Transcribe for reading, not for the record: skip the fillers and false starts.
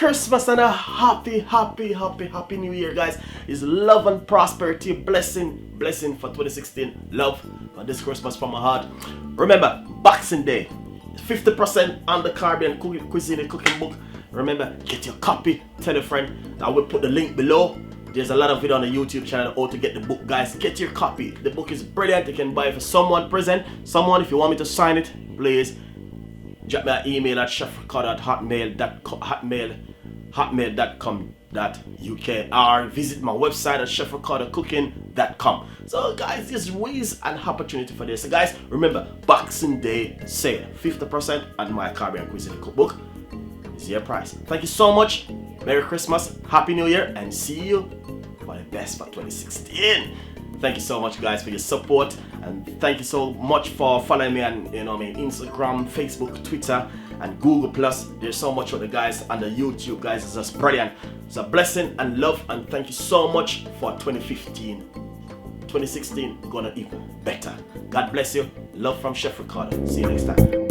Christmas and a happy New Year, guys. Is love and prosperity, blessing for 2016. Love for this Christmas from my heart. Remember, Boxing Day, 50% on the Caribbean Cuisine cooking book. Remember, get your copy. Tell a friend. I will put the link below. There's a lot of video on the YouTube channel how to get the book, guys. Get your copy. The book is brilliant. You can buy it for someone present. Someone, if you want me to sign it, please drop me an email at chefricardo@hotmail.com.uk or visit my website at chefricardocooking.com. So guys, there's ways and opportunity for this. So guys, remember, Boxing Day sale, 50% on my Caribbean Cuisine cookbook is your price. Thank you so much. Merry Christmas, Happy New Year, and see you for the best for 2016. Thank you so much, guys, for your support, and thank you so much for following me on Instagram, Facebook, Twitter, and Google Plus. There's so much of the guys on the YouTube, guys. It's just brilliant. It's a blessing and love, and thank you so much for 2015. 2016 gonna even better. God bless you. Love from Chef Ricardo. See you next time.